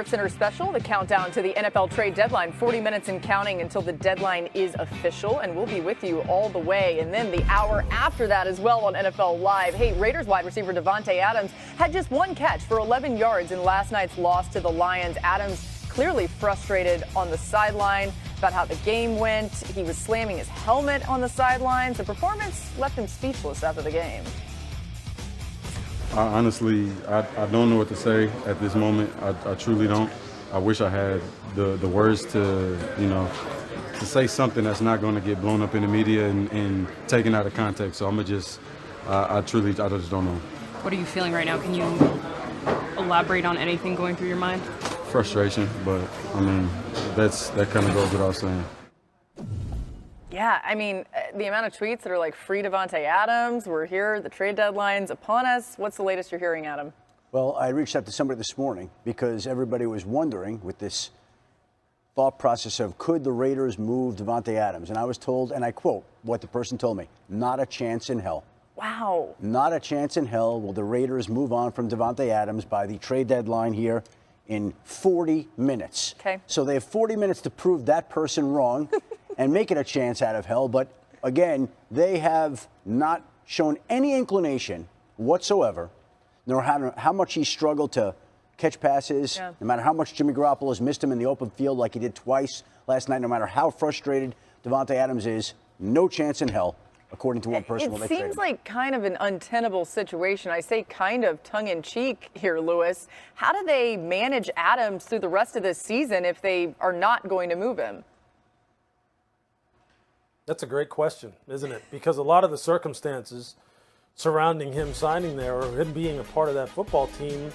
SportsCenter special, the countdown to the NFL trade deadline, 40 minutes and counting until the deadline is official, and we'll be with you all the way. And then the hour after that as well on NFL Live. Hey, Raiders wide receiver Davante Adams had just one catch for 11 yards in last night's loss to the Lions. Adams clearly frustrated on the sideline about how the game went. He was slamming his helmet on the sidelines. The performance left him speechless after the game. Honestly, I don't know what to say at this moment. I truly don't. I wish I had the words to, to say something that's not going to get blown up in the media and taken out of context. So I'm going to just, I just don't know. What are you feeling right now? Can you elaborate on anything going through your mind? Frustration, but I mean, that kind of goes without saying. Yeah, I mean, the amount of tweets that are like, free Davante Adams, we're here, the trade deadline's upon us. What's the latest you're hearing, Adam? Well, I reached out to somebody this morning because everybody was wondering with this thought process of could the Raiders move Davante Adams? And I was told, and I quote what the person told me, not a chance in hell. Wow. Not a chance in hell will the Raiders move on from Davante Adams by the trade deadline here in 40 minutes. Okay. So they have 40 minutes to prove that person wrong and make it a chance out of hell. But again, they have not shown any inclination whatsoever, nor how much he struggled to catch passes, no matter how much Jimmy Garoppolo has missed him in the open field like he did twice last night, no matter how frustrated Davante Adams is, no chance in hell, according to one person. It seems like kind of an untenable situation. I say kind of tongue-in-cheek here, Lewis. How do they manage Adams through the rest of this season if they are not going to move him? That's a great question, isn't it? Because a lot of the circumstances surrounding him signing there or him being a part of that football team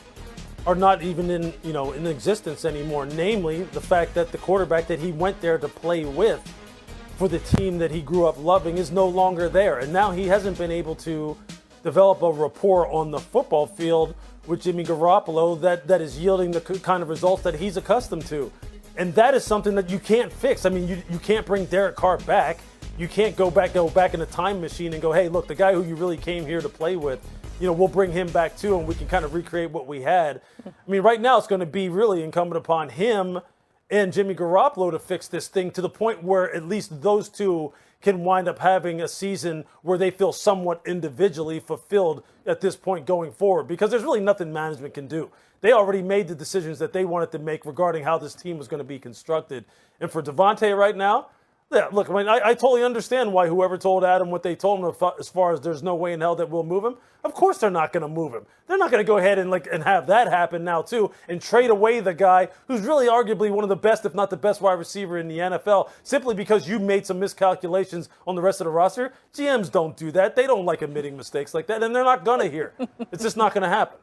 are not even in existence anymore. Namely, the fact that the quarterback that he went there to play with for the team that he grew up loving is no longer there. And now he hasn't been able to develop a rapport on the football field with Jimmy Garoppolo that is yielding the kind of results that he's accustomed to. And that is something that you can't fix. I mean, you can't bring Derek Carr back. You can't go back in a time machine and go, hey, look, the guy who you really came here to play with, we'll bring him back too, and we can kind of recreate what we had. I mean, right now it's going to be really incumbent upon him and Jimmy Garoppolo to fix this thing to the point where at least those two can wind up having a season where they feel somewhat individually fulfilled at this point going forward, because there's really nothing management can do. They already made the decisions that they wanted to make regarding how this team was going to be constructed. And for Davante right now, yeah, look, I mean, I totally understand why whoever told Adam what they told him as far as there's no way in hell that we'll move him. Of course they're not going to move him. They're not going to go ahead and have that happen now, too, and trade away the guy who's really arguably one of the best, if not the best wide receiver in the NFL, simply because you made some miscalculations on the rest of the roster. GMs don't do that. They don't like admitting mistakes like that, and they're not going to here. It's just not going to happen.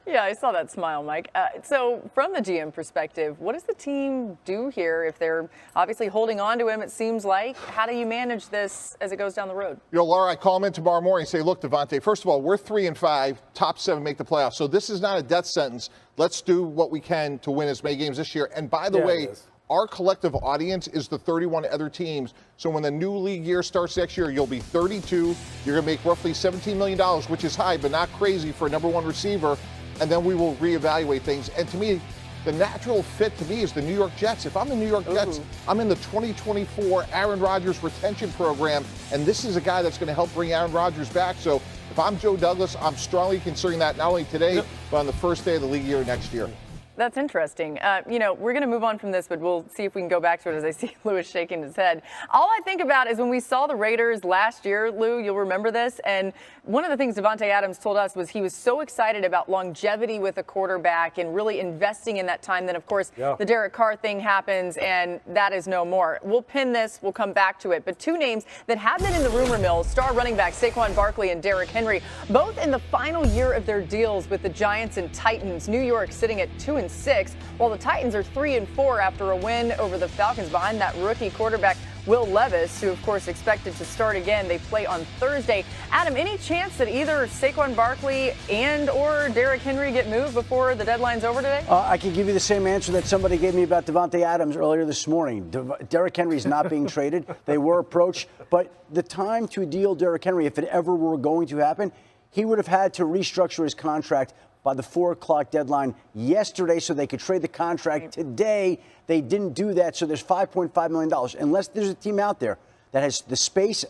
Yeah, I saw that smile, Mike. So from the GM perspective, what does the team do here if they're obviously holding on to him, it seems like? How do you manage this as it goes down the road? Laura, I call him in tomorrow morning and say, look, Davante, first of all, we're 3-5, top 7 make the playoffs. So this is not a death sentence. Let's do what we can to win as many games this year. And by the way, our collective audience is the 31 other teams. So when the new league year starts next year, you'll be 32. You're going to make roughly $17 million, which is high, but not crazy for a number one receiver. And then we will reevaluate things. And to me, the natural fit to me is the New York Jets. If I'm the New York Jets, I'm in the 2024 Aaron Rodgers retention program, and this is a guy that's going to help bring Aaron Rodgers back. So if I'm Joe Douglas, I'm strongly considering that not only today, but on the first day of the league year next year. That's interesting. We're going to move on from this, but we'll see if we can go back to it as I see Lewis shaking his head. All I think about is when we saw the Raiders last year, Lou, you'll remember this. And one of the things Davante Adams told us was he was so excited about longevity with a quarterback and really investing in that time. Then, of course, the Derek Carr thing happens, and that is no more. We'll pin this. We'll come back to it. But two names that have been in the rumor mill, star running back Saquon Barkley and Derrick Henry, both in the final year of their deals with the Giants and Titans. New York sitting at 2-6, while the Titans are 3-4 after a win over the Falcons behind that rookie quarterback Will Levis, who of course expected to start again. They play on Thursday. Adam, any chance that either Saquon Barkley and or Derrick Henry get moved before the deadline's over today? I can give you the same answer that somebody gave me about Davante Adams earlier this morning. Derrick Henry's not being traded. They were approached, but the time to deal Derrick Henry, if it ever were going to happen, he would have had to restructure his contract by the 4 o'clock deadline yesterday so they could trade the contract today. They didn't do that, so there's $5.5 million. Unless there's a team out there that has the space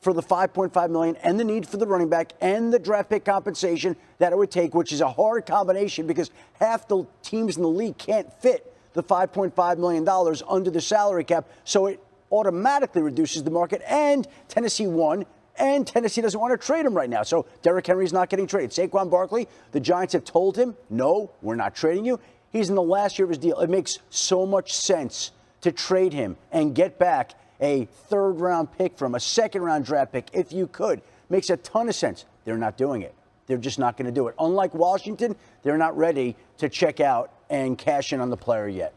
for the $5.5 million and the need for the running back and the draft pick compensation that it would take, which is a hard combination because half the teams in the league can't fit the $5.5 million under the salary cap. So it automatically reduces the market, and Tennessee won. And Tennessee doesn't want to trade him right now. So Derrick Henry's not getting traded. Saquon Barkley, the Giants have told him, no, we're not trading you. He's in the last year of his deal. It makes so much sense to trade him and get back a 3rd-round pick from a 2nd-round draft pick if you could. Makes a ton of sense. They're not doing it. They're just not going to do it. Unlike Washington, they're not ready to check out and cash in on the player yet.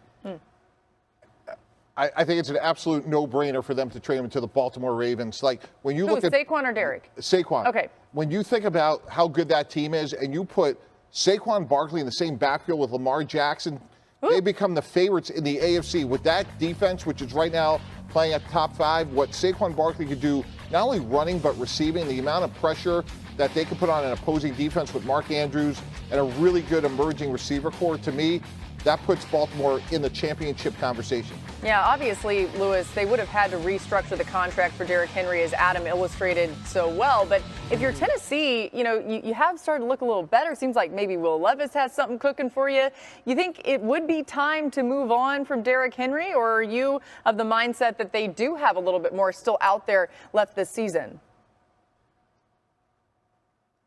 I think it's an absolute no-brainer for them to trade him to the Baltimore Ravens. Like when you look at Saquon or Derrick? Saquon. Okay. When you think about how good that team is, and you put Saquon Barkley in the same backfield with Lamar Jackson, they become the favorites in the AFC. With that defense, which is right now playing at the top 5, what Saquon Barkley could do, not only running but receiving, the amount of pressure that they could put on an opposing defense with Mark Andrews and a really good emerging receiver core, to me, that puts Baltimore in the championship conversation. Yeah, obviously, Lewis, they would have had to restructure the contract for Derrick Henry, as Adam illustrated so well. But if you're Tennessee, you have started to look a little better. Seems like maybe Will Levis has something cooking for you. You think it would be time to move on from Derrick Henry, or are you of the mindset that they do have a little bit more still out there left this season?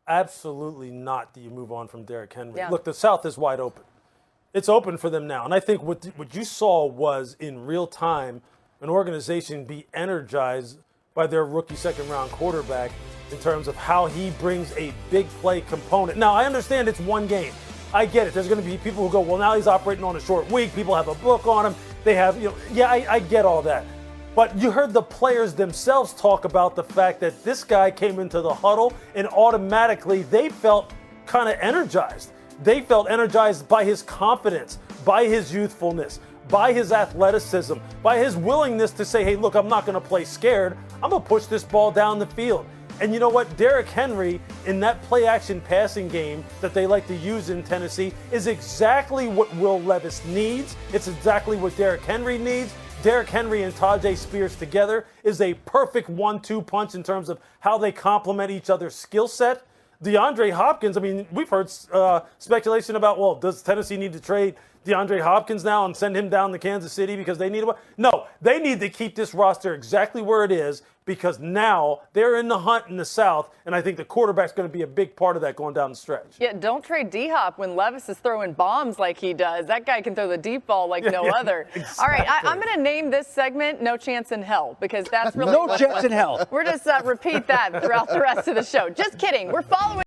Absolutely not do you move on from Derrick Henry. Yeah. Look, the South is wide open. It's open for them now. And I think what you saw was in real time an organization be energized by their rookie 2nd-round quarterback in terms of how he brings a big play component. Now, I understand it's one game. I get it. There's going to be people who go, well, now he's operating on a short week. People have a book on him. They have, I get all that. But you heard the players themselves talk about the fact that this guy came into the huddle and automatically they felt kind of energized. They felt energized by his confidence, by his youthfulness, by his athleticism, by his willingness to say, hey, look, I'm not going to play scared. I'm going to push this ball down the field. And you know what? Derrick Henry, in that play-action passing game that they like to use in Tennessee, is exactly what Will Levis needs. It's exactly what Derrick Henry needs. Derrick Henry and Tajay Spears together is a perfect 1-2 punch in terms of how they complement each other's skill set. DeAndre Hopkins, I mean, we've heard speculation about, well, does Tennessee need to trade DeAndre Hopkins now and send him down to Kansas City because they need him? No, they need to keep this roster exactly where it is because now they're in the hunt in the South, and I think the quarterback's going to be a big part of that going down the stretch. Yeah, don't trade D-Hop when Levis is throwing bombs like he does. That guy can throw the deep ball like no other. Exactly. All right, I'm going to name this segment No Chance in Hell because that's really No chance in hell. We're just repeat that throughout the rest of the show. Just kidding. We're following